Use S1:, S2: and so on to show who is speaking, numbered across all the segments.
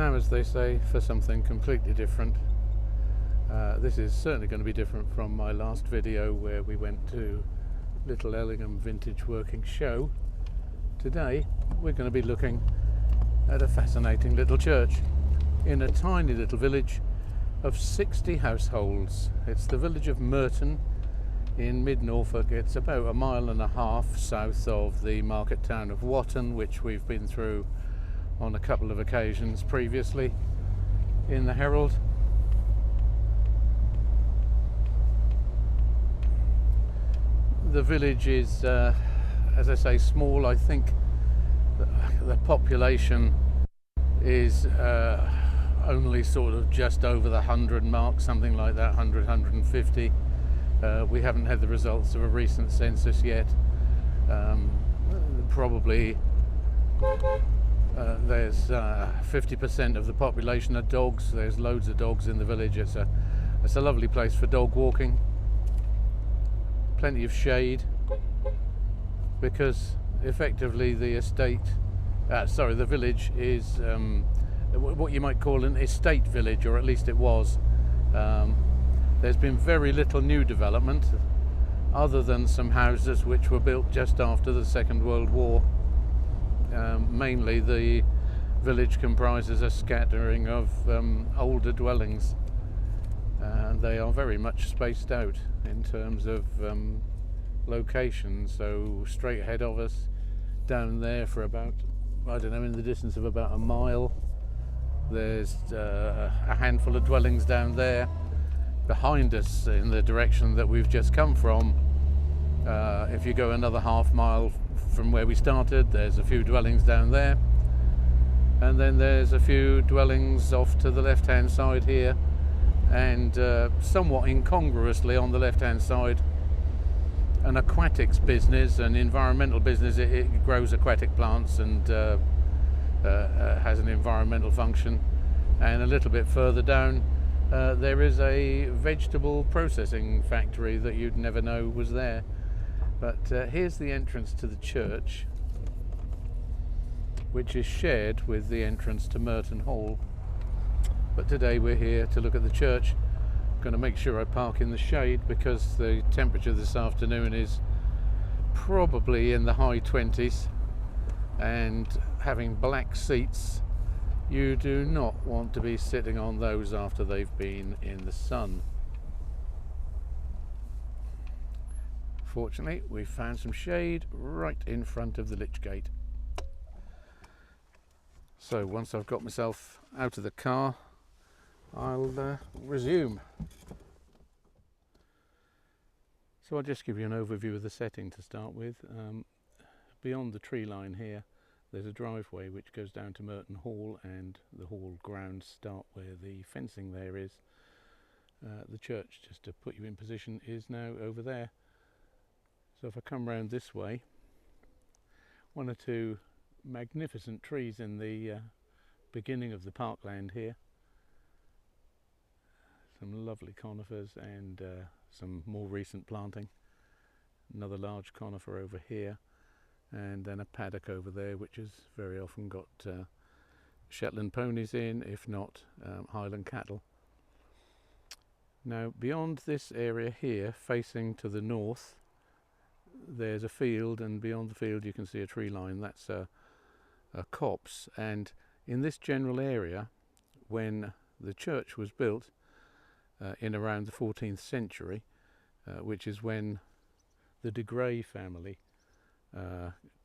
S1: Now, as they say, for something completely different. This is certainly going to be different from my last video where we went to Little Ellingham Vintage Working Show. Today we're going to be looking at a fascinating little church in a tiny little village of 60 households. It's the village of Merton in mid-Norfolk. It's about a mile and a half south of the market town of Watton, which we've been through on a couple of occasions previously in the Herald. The village is, as I say, small. I think the population is only sort of just over the 100 mark, something like that, 100, 150. We haven't had the results of a recent census yet. Probably there's 50% of the population are dogs. There's loads of dogs in the village. It's a lovely place for dog walking. Plenty of shade, because effectively the the village is what you might call an estate village, or at least it was. There's been very little new development other than some houses which were built just after the Second World War. Mainly the village comprises a scattering of older dwellings. They are very much spaced out in terms of location. So straight ahead of us down there for about, I don't know, in the distance of about a mile, there's a handful of dwellings down there. Behind us in the direction that we've just come from, if you go another half mile from where we started, there's a few dwellings down there, and then there's a few dwellings off to the left hand side here, and somewhat incongruously on the left hand side, an aquatics business, an environmental business. It grows aquatic plants and has an environmental function. And a little bit further down there is a vegetable processing factory that you'd never know was there. But here's the entrance to the church, which is shared with the entrance to Merton Hall. But today we're here to look at the church. I'm going to make sure I park in the shade because the temperature this afternoon is probably in the high 20s, and having black seats, you do not want to be sitting on those after they've been in the sun. Fortunately, we've found some shade right in front of the lich gate. So once I've got myself out of the car, I'll resume. So I'll just give you an overview of the setting to start with. Beyond the tree line here, there's a driveway which goes down to Merton Hall, and the hall grounds start where the fencing there is. The church, just to put you in position, is now over there. So if I come round this way, one or two magnificent trees in the beginning of the parkland here. Some lovely conifers and some more recent planting. Another large conifer over here, and then a paddock over there which has very often got Shetland ponies in, if not Highland cattle. Now beyond this area here, facing to the north, there's a field, and beyond the field you can see a tree line. That's a copse, and in this general area, when the church was built in around the 14th century, which is when the de Grey family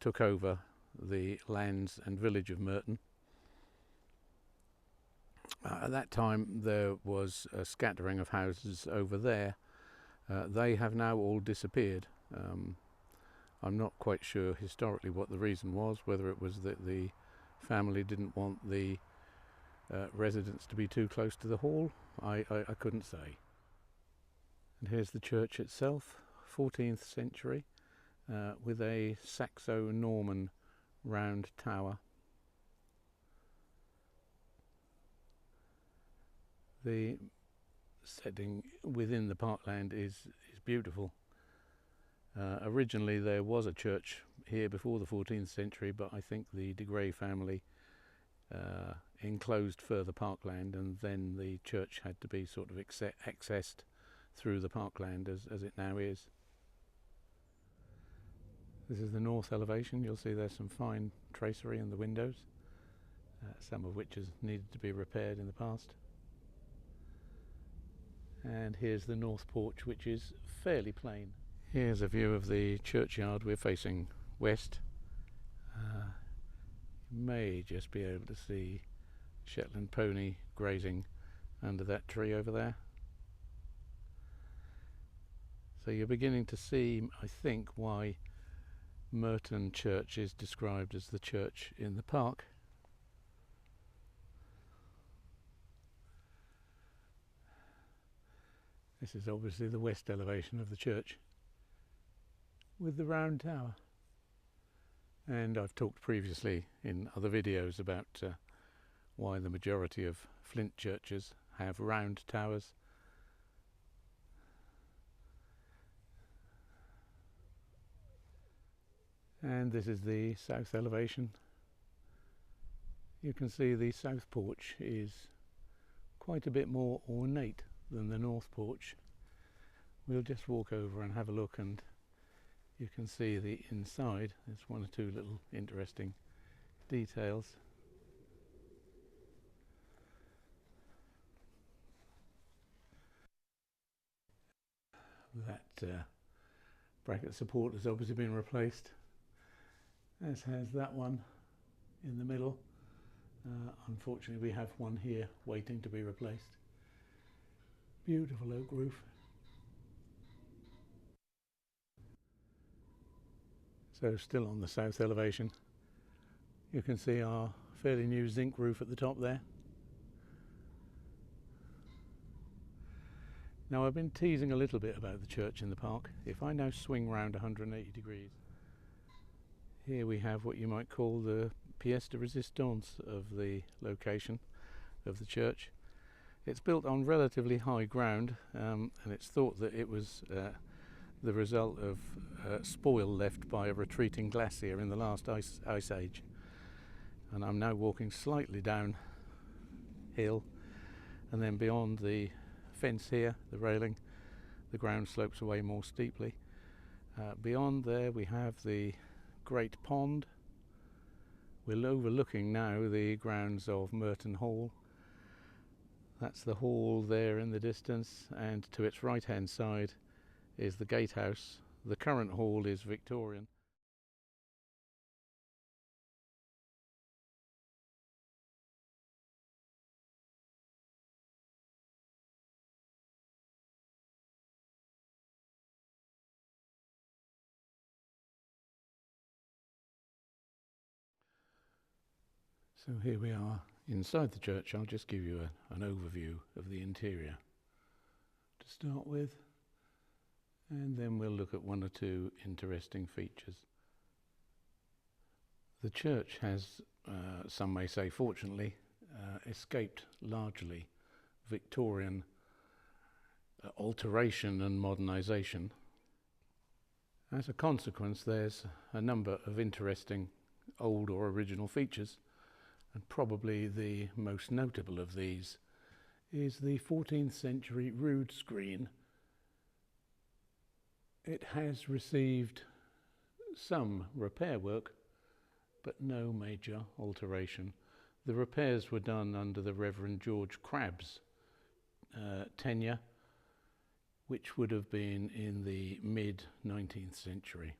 S1: took over the lands and village of Merton. At that time there was a scattering of houses over there. They have now all disappeared. I'm not quite sure historically what the reason was, whether it was that the family didn't want the residents to be too close to the hall. I couldn't say. And here's the church itself, 14th century, with a Saxo-Norman round tower. The setting within the parkland is beautiful. Originally there was a church here before the 14th century, but I think the de Grey family enclosed further parkland, and then the church had to be sort of accessed through the parkland as it now is. This is the north elevation. You'll see there's some fine tracery in the windows, some of which has needed to be repaired in the past. And here's the north porch, which is fairly plain. Here's a view of the churchyard. We're facing west. You may just be able to see Shetland pony grazing under that tree over there. So you're beginning to see, I think, why Merton Church is described as the church in the park. This is obviously the west elevation of the church with the round tower. And I've talked previously in other videos about why the majority of flint churches have round towers. And this is the south elevation. You can see the south porch is quite a bit more ornate than the north porch. We'll just walk over and have a look, and you can see the inside. There's one or two little interesting details. That bracket support has obviously been replaced, as has that one in the middle. Unfortunately, we have one here waiting to be replaced. Beautiful oak roof. So still on the south elevation, you can see our fairly new zinc roof at the top there. Now, I've been teasing a little bit about the church in the park. If I now swing round 180 degrees, here we have what you might call the pièce de résistance of the location of the church. It's built on relatively high ground, and it's thought that it was the result of spoil left by a retreating glacier in the last ice age. And I'm now walking slightly downhill, and then beyond the fence here, the railing, the ground slopes away more steeply. Beyond there we have the great pond. We're overlooking now the grounds of Merton Hall. That's the hall there in the distance, and to its right hand side is the gatehouse. The current hall is Victorian. So here we are inside the church. I'll just give you an overview of the interior to start with, and then we'll look at one or two interesting features. The church has, some may say fortunately, escaped largely Victorian alteration and modernisation. As a consequence, there's a number of interesting old or original features, and probably the most notable of these is the 14th century rood screen. It has received some repair work, but no major alteration. The repairs were done under the Reverend George Crabb's tenure, which would have been in the mid-19th century.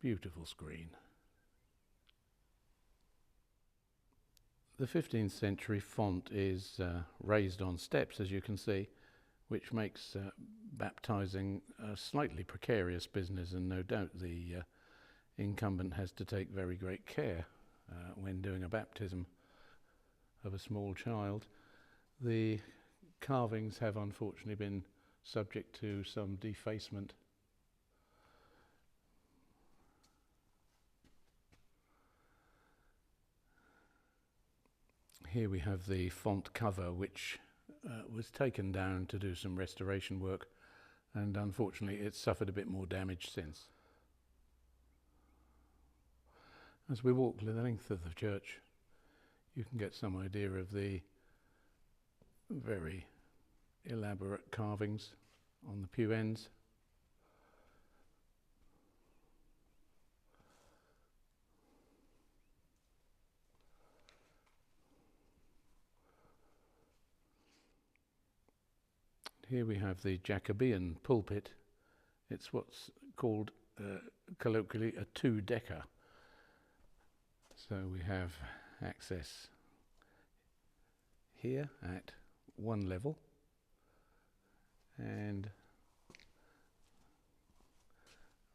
S1: Beautiful screen. The 15th century font is raised on steps, as you can see, which makes baptizing a slightly precarious business, and no doubt the incumbent has to take very great care when doing a baptism of a small child. The carvings have unfortunately been subject to some defacement. Here we have the font cover, which was taken down to do some restoration work, and unfortunately it's suffered a bit more damage since. As we walk the length of the church, you can get some idea of the very elaborate carvings on the pew ends. Here we have the Jacobean pulpit. It's what's called colloquially a two-decker. So we have access here at one level, and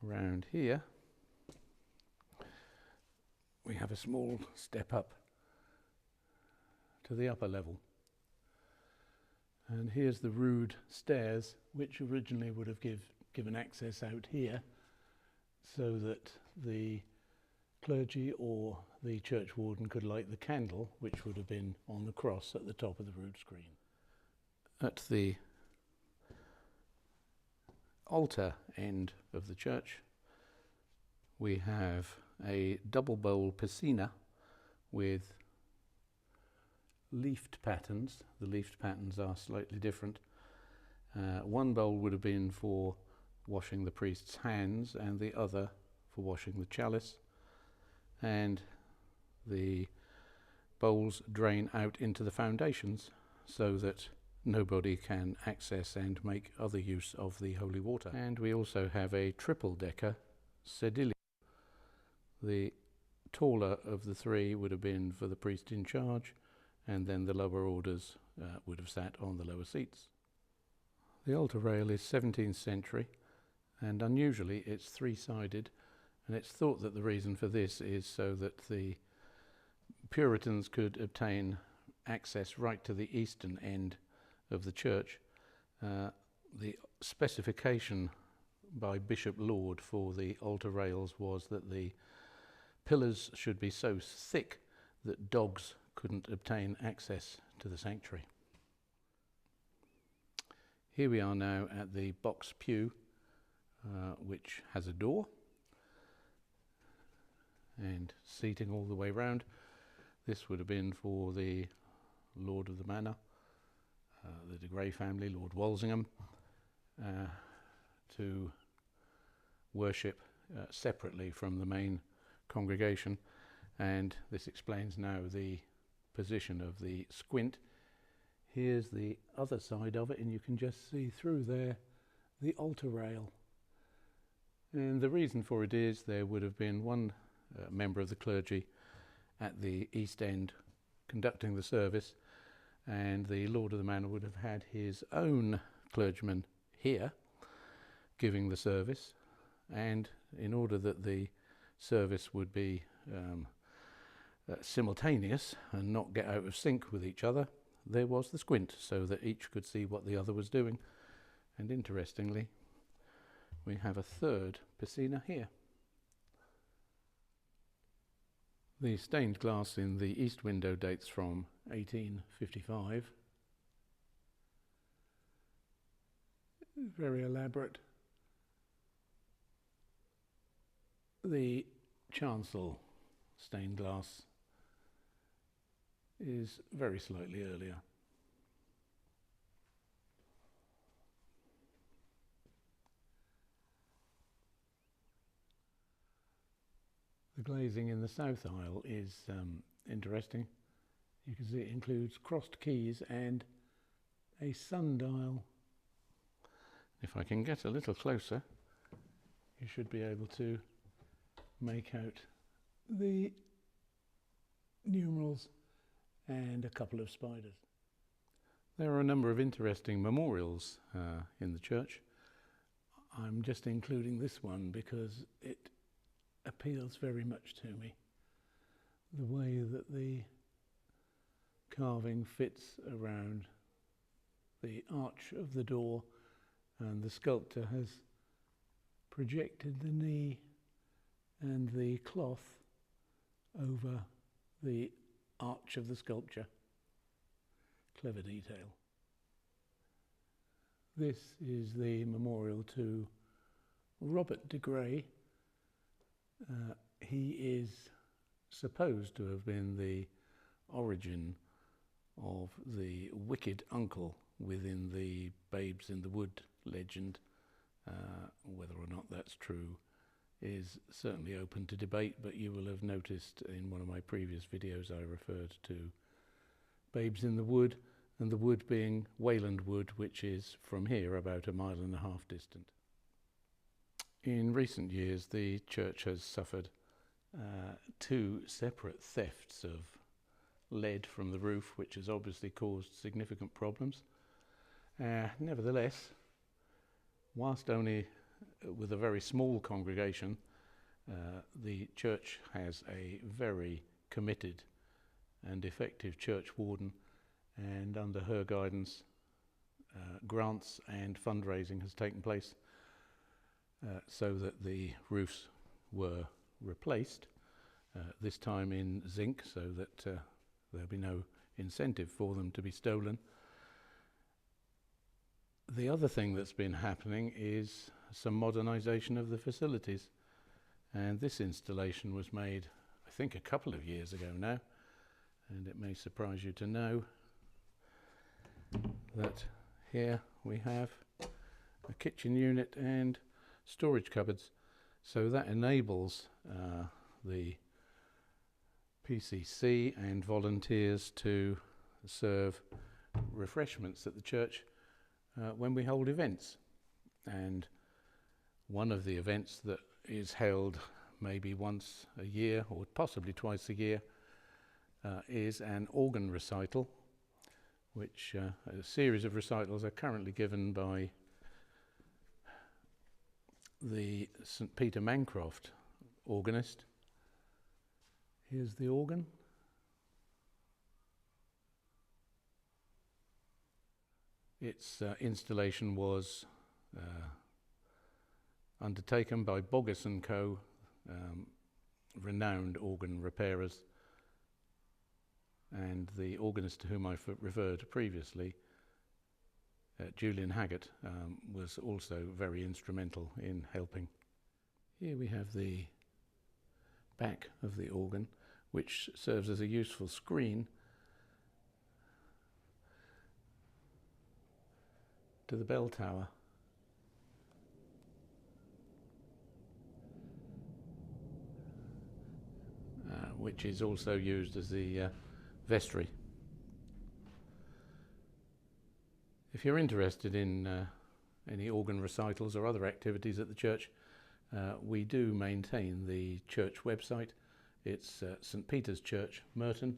S1: around here we have a small step up to the upper level. And here's the rood stairs, which originally would have given access out here, so that the clergy or the church warden could light the candle, which would have been on the cross at the top of the rood screen. At the altar end of the church, we have a double bowl piscina with leafed patterns. The leafed patterns are slightly different. One bowl would have been for washing the priest's hands and the other for washing the chalice, and the bowls drain out into the foundations so that nobody can access and make other use of the holy water. And we also have a triple-decker sedilia. The taller of the three would have been for the priest in charge, and then the lower orders would have sat on the lower seats. The altar rail is 17th century, and unusually it's three-sided, and it's thought that the reason for this is so that the Puritans could obtain access right to the eastern end of the church. The specification by Bishop Laud for the altar rails was that the pillars should be so thick that dogs couldn't obtain access to the sanctuary. Here we are now at the box pew, which has a door and seating all the way round. This would have been for the Lord of the Manor, the de Grey family, Lord Walsingham, to worship separately from the main congregation, and this explains now the position of the squint. Here's the other side of it, and you can just see through there the altar rail. And the reason for it is there would have been one member of the clergy at the east end conducting the service, and the Lord of the Manor would have had his own clergyman here giving the service, and in order that the service would be simultaneous and not get out of sync with each other, there was the squint so that each could see what the other was doing. And interestingly, we have a third piscina here. The stained glass in the east window dates from 1855. Very elaborate. The chancel stained glass is very slightly earlier. The glazing in the south aisle is interesting. You can see it includes crossed keys and a sundial. If I can get a little closer, you should be able to make out the numerals and a couple of spiders. There are a number of interesting memorials in the church. I'm just including this one because it appeals very much to me. The way that the carving fits around the arch of the door, and the sculptor has projected the knee and the cloth over the arch of the sculpture. Clever detail. This is the memorial to Robert de Grey. He is supposed to have been the origin of the wicked uncle within the Babes in the Wood legend. Whether or not that's true is certainly open to debate, but you will have noticed in one of my previous videos I referred to Babes in the Wood, and the wood being Wayland Wood, which is from here about 1.5 miles distant. In recent years the church has suffered 2 separate thefts of lead from the roof, which has obviously caused significant problems. Nevertheless, whilst only with a very small congregation, the church has a very committed and effective church warden, and under her guidance grants and fundraising has taken place so that the roofs were replaced, this time in zinc, so that there'll be no incentive for them to be stolen. The other thing that's been happening is some modernisation of the facilities, and this installation was made, I think, a couple of years ago now, and it may surprise you to know that here we have a kitchen unit and storage cupboards, so that enables the PCC and volunteers to serve refreshments at the church when we hold events. And one of the events that is held maybe once a year or possibly twice a year is an organ recital, which a series of recitals are currently given by the St. Peter Mancroft organist. Here's the organ. Its installation was undertaken by Boggess & Co., renowned organ repairers, and the organist to whom I referred previously, Julian Haggart, was also very instrumental in helping. Here we have the back of the organ, which serves as a useful screen to the bell tower. Which is also used as the vestry. If you're interested in any organ recitals or other activities at the church, we do maintain the church website. It's St. Peter's Church, Merton,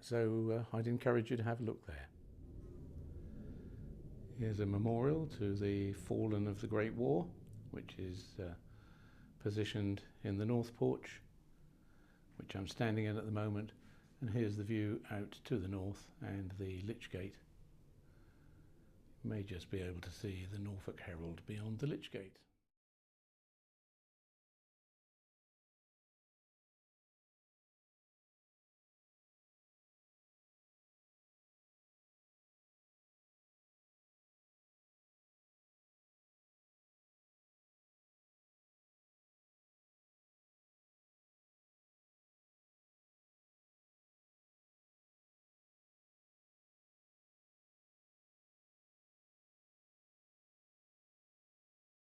S1: so I'd encourage you to have a look there. Here's a memorial to the fallen of the Great War, which is positioned in the north porch, which I'm standing in at the moment, and here's the view out to the north and the Lich Gate. You may just be able to see the Norfolk Herald beyond the Lich Gate.